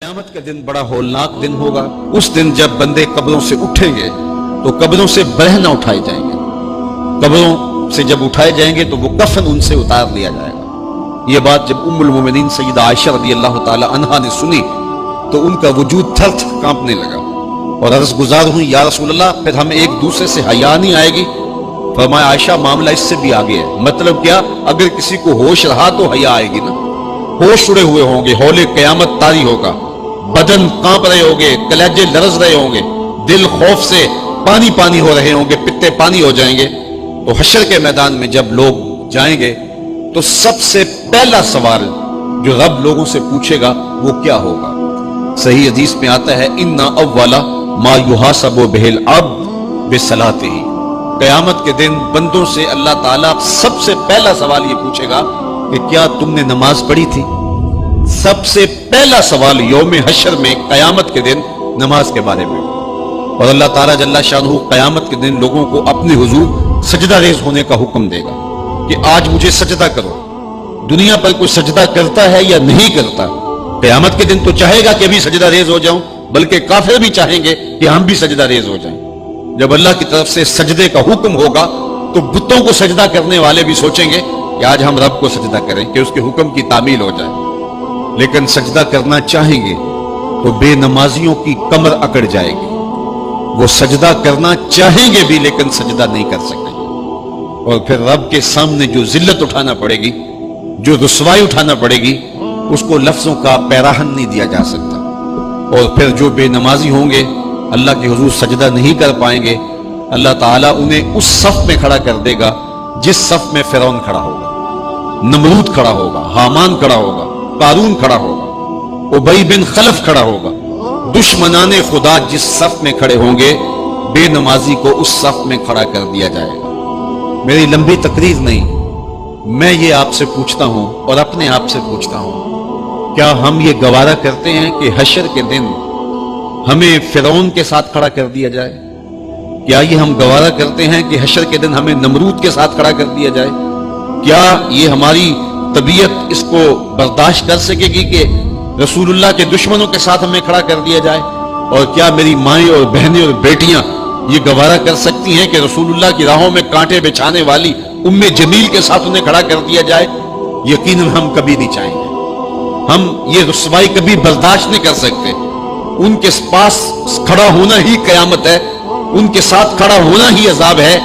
قیامت کا دن بڑا ہولناک دن ہوگا۔ اس دن جب بندے قبروں سے اٹھیں گے تو قبروں سے برہ نہ اٹھائے جائیں گے، قبروں سے جب اٹھائے جائیں گے تو وہ کفن ان سے اتار لیا جائے گا۔ یہ بات جب ام المومنین سیدہ عائشہ رضی اللہ تعالی عنہا نے سنی تو ان کا وجود تھر تھر کانپنے لگا اور عرض گزار ہوئی، یا رسول اللہ پھر ہمیں ایک دوسرے سے حیا نہیں آئے گی؟ فرمایا عائشہ معاملہ اس سے بھی آگے ہے۔ مطلب کیا؟ اگر کسی کو ہوش رہا تو حیا آئے گی نا، ہوش اڑے ہوئے ہوں گے، ہولے قیامت طاری ہوگا، بدن کانپ رہے ہوں گے، کلیجے لرز رہے ہوں گے، دل خوف سے پانی پانی ہو رہے ہوں گے، پتے پانی ہو جائیں گے۔ تو حشر کے میدان میں جب لوگ جائیں گے تو سب سے پہلا سوال جو رب لوگوں سے پوچھے گا وہ کیا ہوگا؟ صحیح حدیث میں آتا ہے اِنَّ أَوَّلَ مَا يُحَاسَبُ بِهِ الْعَبْدُ بِصَلَاتِهِ۔ قیامت کے دن بندوں سے اللہ تعالیٰ سب سے پہلا سوال یہ پوچھے گا کہ کیا تم نے نماز پڑھی تھی؟ سب سے پہلا سوال یوم حشر میں قیامت کے دن نماز کے بارے میں۔ اور اللہ تعالیٰ جل شانہ قیامت کے دن لوگوں کو اپنے حضور سجدہ ریز ہونے کا حکم دے گا کہ آج مجھے سجدہ کرو۔ دنیا پر کوئی سجدہ کرتا ہے یا نہیں کرتا؟ قیامت کے دن تو چاہے گا کہ ابھی سجدہ ریز ہو جاؤں، بلکہ کافر بھی چاہیں گے کہ ہم بھی سجدہ ریز ہو جائیں۔ جب اللہ کی طرف سے سجدے کا حکم ہوگا تو بتوں کو سجدہ کرنے والے بھی سوچیں گے کہ آج ہم رب کو سجدہ کریں کہ اس کے حکم کی تعمیل ہو جائے، لیکن سجدہ کرنا چاہیں گے تو بے نمازیوں کی کمر اکڑ جائے گی۔ وہ سجدہ کرنا چاہیں گے بھی لیکن سجدہ نہیں کر سکیں گے، اور پھر رب کے سامنے جو ذلت اٹھانا پڑے گی، جو رسوائی اٹھانا پڑے گی، اس کو لفظوں کا پیراہن نہیں دیا جا سکتا۔ اور پھر جو بے نمازی ہوں گے اللہ کے حضور سجدہ نہیں کر پائیں گے، اللہ تعالیٰ انہیں اس صف میں کھڑا کر دے گا جس صف میں فرعون کھڑا ہوگا، نمرود کھڑا ہوگا، حامان کھڑا ہوگا، قارون کھڑا ہوگا، ابی بن خلف کھڑا ہوگا۔ دشمنان خدا جس صف میں کھڑے ہوں گے بے نمازی کو اس صف میں کھڑا کر دیا جائے گا۔ میری لمبی تقریر نہیں، میں یہ آپ سے پوچھتا ہوں اور اپنے آپ سے پوچھتا ہوں، کیا ہم یہ گوارا کرتے ہیں کہ حشر کے دن ہمیں فرعون کے ساتھ کھڑا کر دیا جائے؟ کیا یہ ہم گوارا کرتے ہیں کہ حشر کے دن ہمیں نمرود کے ساتھ کھڑا کر دیا جائے؟ کیا یہ ہماری طبیعت اس کو برداشت کر سکے گی کہ رسول اللہ کے دشمنوں کے ساتھ ہمیں کھڑا کر دیا جائے؟ اور کیا میری مائیں اور بہنیں اور بیٹیاں یہ گوارا کر سکتی ہیں کہ رسول اللہ کی راہوں میں کانٹے بچھانے والی ام جمیل کے ساتھ انہیں کھڑا کر دیا جائے؟ یقیناً ہم کبھی نہیں چاہیں گے، ہم یہ رسوائی کبھی برداشت نہیں کر سکتے۔ ان کے پاس کھڑا ہونا ہی قیامت ہے، ان کے ساتھ کھڑا ہونا ہی عذاب ہے،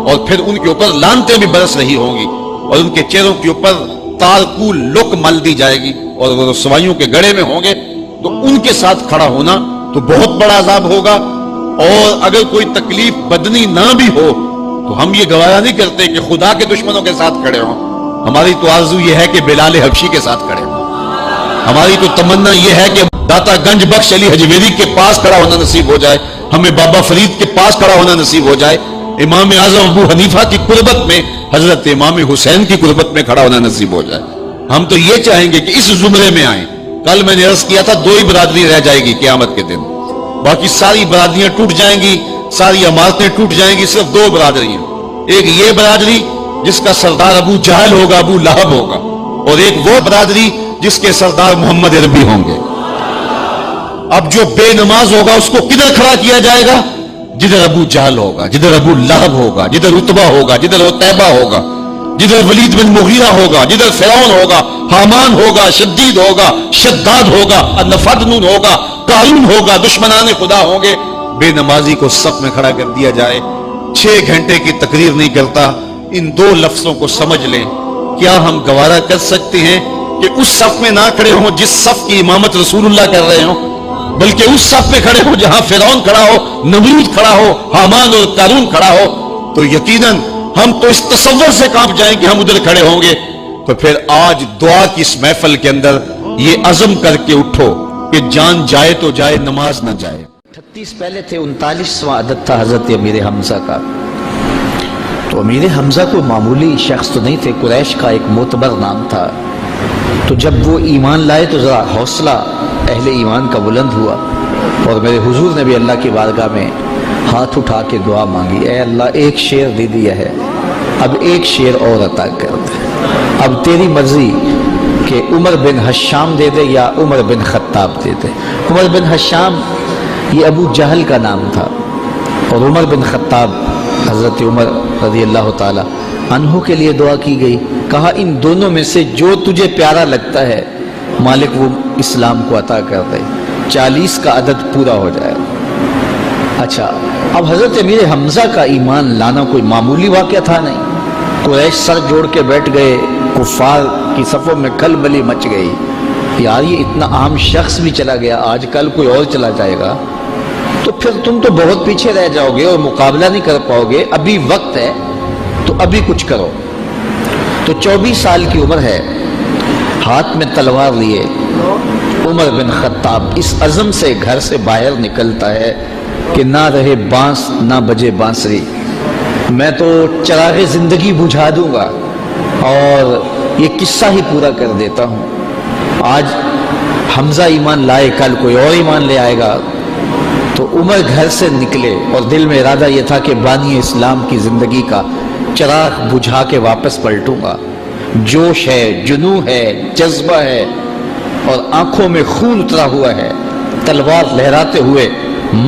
اور پھر ان کے اوپر لعنتیں بھی برس رہی ہوں گی، اور ان کے چہروں کے اوپر تارکول لک مل دی جائے گی، اور وہ رسوائیوں کے گڑے میں ہوں گے۔ تو ان کے ساتھ کھڑا ہونا تو بہت بڑا عذاب ہوگا۔ اور اگر کوئی تکلیف بدنی نہ بھی ہو تو ہم یہ گوارا نہیں کرتے کہ خدا کے دشمنوں کے ساتھ کھڑے ہوں۔ ہماری تو آرزو یہ ہے کہ بلال حبشی کے ساتھ کھڑے ہوں، ہماری تو تمنا یہ ہے کہ داتا گنج بخش علی حجویری کے پاس کھڑا ہونا نصیب ہو جائے، ہمیں بابا فرید کے پاس کھڑا ہونا نصیب ہو جائے، امام اعظم ابو حنیفہ کی قربت میں حضرت امام حسین کی قربت میں کھڑا ہونا نصیب ہو جائے۔ ہم تو یہ چاہیں گے کہ اس زمرے میں آئیں۔ کل میں نے عرض کیا تھا 2 ہی برادری رہ جائے گی قیامت کے دن، باقی ساری برادریاں ٹوٹ جائیں گی، ساری عمارتیں ٹوٹ جائیں گی، صرف 2 برادریاں، ایک یہ برادری جس کا سردار ابو جہل ہوگا، ابو لہب ہوگا، اور ایک وہ برادری جس کے سردار محمد عربی ہوں گے۔ اب جو بے نماز ہوگا اس کو کدھر کھڑا کیا جائے گا؟ جدھر ابو جہل ہوگا، جدھر ابو لہب ہوگا، جدھر عتبہ ہوگا، جدھر عتیبہ ہوگا، جدھر ولید بن مغیرہ ہوگا، جدھر فرعون ہوگا، حامان ہوگا، شدید ہوگا، شداد ہوگا، نفدنون ہوگا، قارون ہوگا، دشمنان خدا ہوں گے۔ بے نمازی کو صف میں کھڑا کر دیا جائے۔ 6 گھنٹے کی تقریر نہیں کرتا، ان 2 لفظوں کو سمجھ لیں۔ کیا ہم گوارا کر سکتے ہیں کہ اس صف میں نہ کھڑے ہوں جس صف کی امامت رسول اللہ کر رہے ہوں، بلکہ اس صف میں کھڑے ہوں جہاں فرعون کھڑا ہو، نمرود کھڑا ہو، حامان اور قارون کھڑا ہو؟ تو یقیناً ہم تو اس تصور سے کانپ جائیں کہ ہم ادھر کھڑے ہوں گے۔ تو پھر آج دعا کی اس محفل کے اندر یہ عزم کر کے اٹھو کہ جان جائے تو جائے، نماز نہ جائے۔ 38 پہلے تھے، 39واں عدد تھا حضرت امیر حمزہ کا۔ تو امیر حمزہ کوئی معمولی شخص تو نہیں تھے، قریش کا ایک معتبر نام تھا۔ تو جب وہ ایمان لائے تو ذرا حوصلہ اہل ایمان کا بلند ہوا، اور میرے حضور نے بھی اللہ کی بارگاہ میں ہاتھ اٹھا کے دعا مانگی، اے اللہ ایک شیر دے دیا ہے، اب ایک شیر اور عطا کر دے، اب تیری مرضی کہ عمر بن حشام دے دے یا عمر بن خطاب دے دے۔ عمر بن حشام یہ ابو جہل کا نام تھا، اور عمر بن خطاب حضرت عمر رضی اللہ تعالی عنہ کے لیے دعا کی گئی، کہا ان دونوں میں سے جو تجھے پیارا لگتا ہے مالک وہ اسلام کو عطا کر دے، 40 کا عدد پورا ہو جائے۔ اچھا، اب حضرت امیر حمزہ کا ایمان لانا کوئی معمولی واقعہ تھا نہیں۔ قریش سر جوڑ کے بیٹھ گئے، کفار کی صفوں میں کھلبلی مچ گئی، یار یہ اتنا عام شخص بھی چلا گیا، آج کل کوئی اور چلا جائے گا تو پھر تم تو بہت پیچھے رہ جاؤ گے اور مقابلہ نہیں کر پاؤ گے، ابھی وقت ہے تو ابھی کچھ کرو۔ تو 24 سال کی عمر ہے، ہاتھ میں تلوار لیے عمر بن خطاب اس عزم سے گھر سے باہر نکلتا ہے کہ نہ رہے بانس نہ بجے بانسری، میں تو چراغ زندگی بجھا دوں گا اور یہ قصہ ہی پورا کر دیتا ہوں۔ آج حمزہ ایمان لائے، کل کوئی اور ایمان لے آئے گا۔ تو عمر گھر سے نکلے اور دل میں ارادہ یہ تھا کہ بانی اسلام کی زندگی کا چراغ بجھا کے واپس پلٹوں گا۔ جوش ہے، جنون ہے، جذبہ ہے اور آنکھوں میں خون اترا ہوا ہے، تلوار لہراتے ہوئے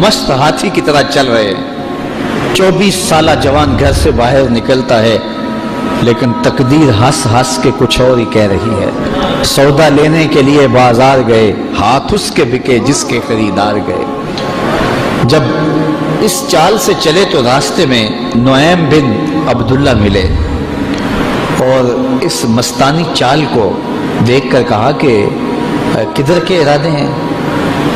مست ہاتھی کی طرح چل رہے ہیں۔ 24 سالہ جوان گھر سے باہر نکلتا ہے، لیکن تقدیر ہنس ہنس کے کچھ اور ہی کہہ رہی ہے۔ سودا لینے کے لیے بازار گئے، ہاتھ اس کے بکے جس کے خریدار گئے۔ جب اس چال سے چلے تو راستے میں نعیم بن عبداللہ ملے اور اس مستانی چال کو دیکھ کر کہا کہ کدھر کے ارادے ہیں؟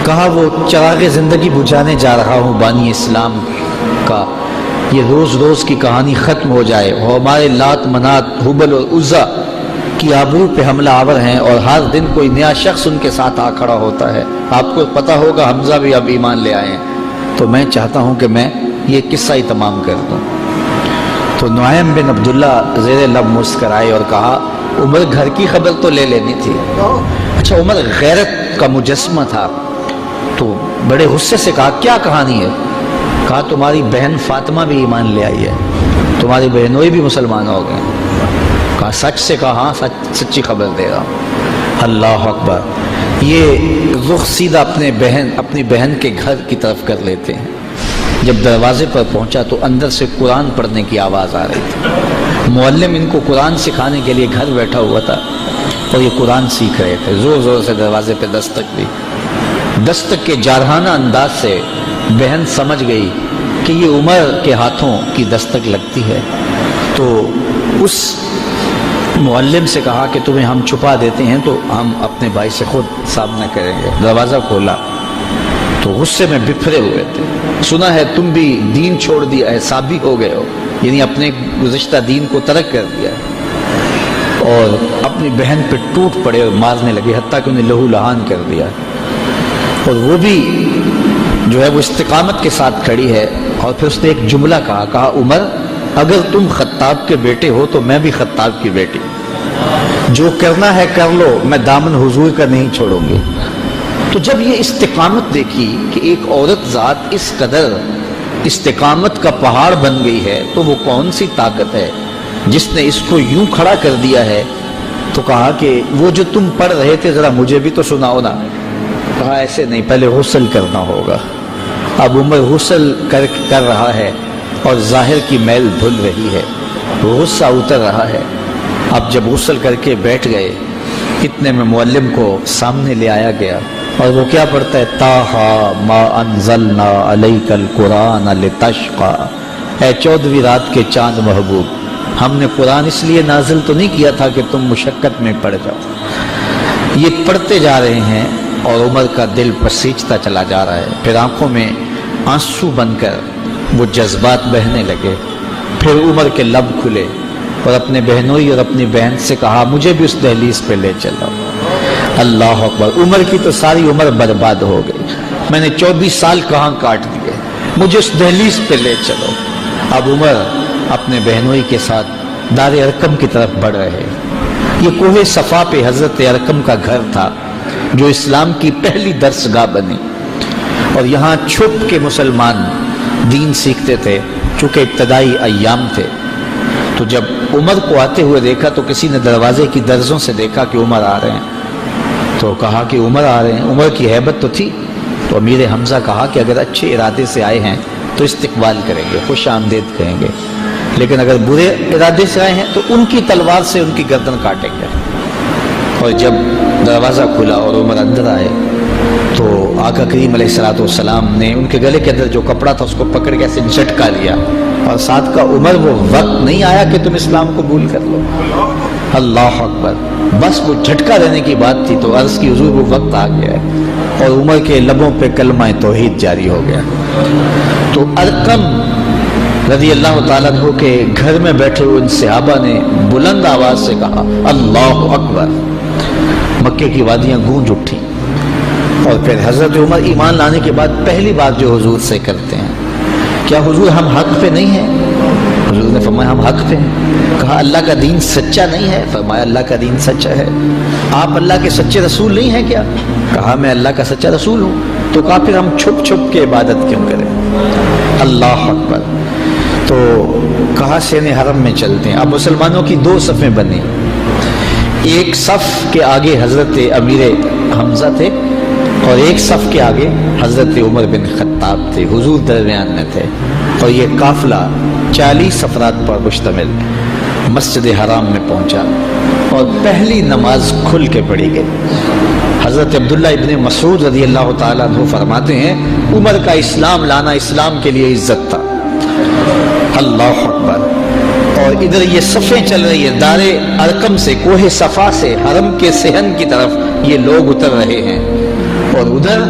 کہا وہ چراغ زندگی بجھانے جا رہا ہوں بانی اسلام کا، یہ روز روز کی کہانی ختم ہو جائے اور ہمارے لات منات حبل اور عزا کی آبرو پہ حملہ آور ہیں اور ہر دن کوئی نیا شخص ان کے ساتھ آ کھڑا ہوتا ہے۔ آپ کو پتہ ہوگا حمزہ بھی اب ایمان لے آئے ہیں، تو میں چاہتا ہوں کہ میں یہ قصہ ہی تمام کر دوں۔ تو نعیم بن عبداللہ زیر لب مسکرائے اور کہا عمر گھر کی خبر تو لے لینی تھی۔ اچھا، عمر غیرت کا مجسمہ تھا تو بڑے غصے سے کہا کیا کہانی ہے؟ کہا تمہاری بہن فاطمہ بھی ایمان لے آئی ہے، تمہاری بہنوئی بھی مسلمان ہو گئے۔ کہا سچ سے؟ کہا ہاں سچی خبر دے رہا ہوں۔ اللہ اکبر! یہ رخ سیدھا اپنی بہن کے گھر کی طرف کر لیتے ہیں۔ جب دروازے پر پہنچا تو اندر سے قرآن پڑھنے کی آواز آ رہی تھی۔ معلم ان کو قرآن سکھانے کے لیے گھر بیٹھا ہوا تھا اور یہ قرآن سیکھ رہے تھے۔ زور زور سے دروازے پہ دستک دی۔ دستک کے جارحانہ انداز سے بہن سمجھ گئی کہ یہ عمر کے ہاتھوں کی دستک لگتی ہے، تو اس معلم سے کہا کہ تمہیں ہم چھپا دیتے ہیں تو ہم اپنے بھائی سے خود سامنا کریں گے۔ دروازہ کھولا تو غصے میں بکھرے ہوئے تھے۔ سنا ہے تم بھی دین چھوڑ دیا ہے، سابی ہو گئے ہو، یعنی اپنے گزشتہ دین کو ترک کر دیا ہے، اور اپنی بہن پہ ٹوٹ پڑے اور مارنے لگے، حتیٰ کہ انہیں لہو لہان کر دیا۔ اور وہ بھی جو ہے وہ استقامت کے ساتھ کھڑی ہے، اور پھر اس نے ایک جملہ کہا عمر اگر تم خطاب کے بیٹے ہو تو میں بھی خطاب کی بیٹی، جو کرنا ہے کر لو، میں دامن حضور کا نہیں چھوڑوں گی۔ تو جب یہ استقامت دیکھی کہ ایک عورت ذات اس قدر استقامت کا پہاڑ بن گئی ہے، تو وہ کون سی طاقت ہے جس نے اس کو یوں کھڑا کر دیا ہے؟ تو کہا کہ وہ جو تم پڑھ رہے تھے ذرا مجھے بھی تو سناؤ نا۔ کہا ایسے نہیں، پہلے غسل کرنا ہوگا۔ اب عمر غسل کر رہا ہے اور ظاہر کی میل دھل رہی ہے، غصہ اتر رہا ہے۔ اب جب غسل کر کے بیٹھ گئے، اتنے میں معلم کو سامنے لے آیا گیا، اور وہ کیا پڑھتا ہے؟ طٰہٰ ما انزلنا علیک القرآن لتشقیٰ، اے 14ویں رات کے چاند محبوب، ہم نے قرآن اس لیے نازل تو نہیں کیا تھا کہ تم مشقت میں پڑ جاؤ۔ یہ پڑھتے جا رہے ہیں اور عمر کا دل پسیجتا چلا جا رہا ہے، پھر آنکھوں میں آنسو بن کر وہ جذبات بہنے لگے۔ پھر عمر کے لب کھلے اور اپنے بہنوئی اور اپنی بہن سے کہا مجھے بھی اس دہلیز پہ لے چلو۔ اللہ اکبر! عمر کی تو ساری عمر برباد ہو گئی، میں نے 24 سال کہاں کاٹ دیے، مجھے اس دہلیز پہ لے چلو۔ اب عمر اپنے بہنوئی کے ساتھ دار ارقم کی طرف بڑھ رہے۔ یہ کوہ صفا پہ حضرت ارقم کا گھر تھا جو اسلام کی پہلی درسگاہ بنی، اور یہاں چھپ کے مسلمان دین سیکھتے تھے، چونکہ ابتدائی ایام تھے۔ تو جب عمر کو آتے ہوئے دیکھا تو کسی نے دروازے کی درزوں سے دیکھا کہ عمر آ رہے ہیں، تو کہا کہ عمر آ رہے ہیں۔ عمر کی ہیبت تو تھی، تو امیر حمزہ کہا کہ اگر اچھے ارادے سے آئے ہیں تو استقبال کریں گے، خوش آمدید کہیں گے، لیکن اگر برے ارادے سے آئے ہیں تو ان کی تلوار سے ان کی گردن کاٹیں گے۔ اور جب دروازہ کھلا اور عمر اندر آئے تو آقا کریم علیہ السلام نے ان کے گلے کے اندر جو کپڑا تھا اس کو پکڑ کے ایسے جھٹکا لیا، اور ساتھ کا عمر وہ وقت نہیں آیا کہ تم اسلام قبول کر لو۔ اللہ اکبر، بس وہ جھٹکا دینے کی بات تھی تو عرض کی حضور وہ وقت آ گیا ہے، اور عمر کے لبوں پہ کلمہ توحید جاری ہو گیا۔ تو ارقم رضی اللہ تعالیٰ عنہ کے گھر میں بیٹھے ہوئے ان صحابہ نے بلند آواز سے کہا اللہ اکبر، مکے کی وادیاں گونج اٹھی۔ اور پھر حضرت عمر ایمان لانے کے بعد پہلی بات جو حضور سے کرتے ہیں، کیا حضور ہم حق پہ نہیں ہیں؟ حضور نے فرمایا ہم حق پہ ہیں۔ کہا اللہ کا دین سچا نہیں ہے؟ فرمایا اللہ کا دین سچا ہے۔ آپ اللہ کے سچے رسول نہیں ہیں کیا؟ کہا میں اللہ کا سچا رسول ہوں۔ تو کہا پھر ہم چھپ چھپ کے عبادت کیوں کریں؟ اللہ اکبر۔ تو کہا سین حرم میں چلتے ہیں۔ اب مسلمانوں کی دو صفیں بنی، ایک صف کے آگے حضرت امیر حمزہ تھے اور ایک صف کے آگے حضرت عمر بن خطاب تھے، حضور درمیان میں تھے، اور یہ قافلہ 40 افراد پر مشتمل مسجد حرام میں پہنچا اور پہلی نماز کھل کے پڑھی گئی۔ حضرت عبداللہ ابن مسعود رضی اللہ تعالیٰ عنہ فرماتے ہیں عمر کا اسلام لانا اسلام کے لیے عزت تھا۔ اللہ اکبر۔ اور ادھر یہ صفیں چل رہی ہیں، دار ارقم سے، کوہ صفا سے حرم کے صحن کی طرف یہ لوگ اتر رہے ہیں، اور ادھر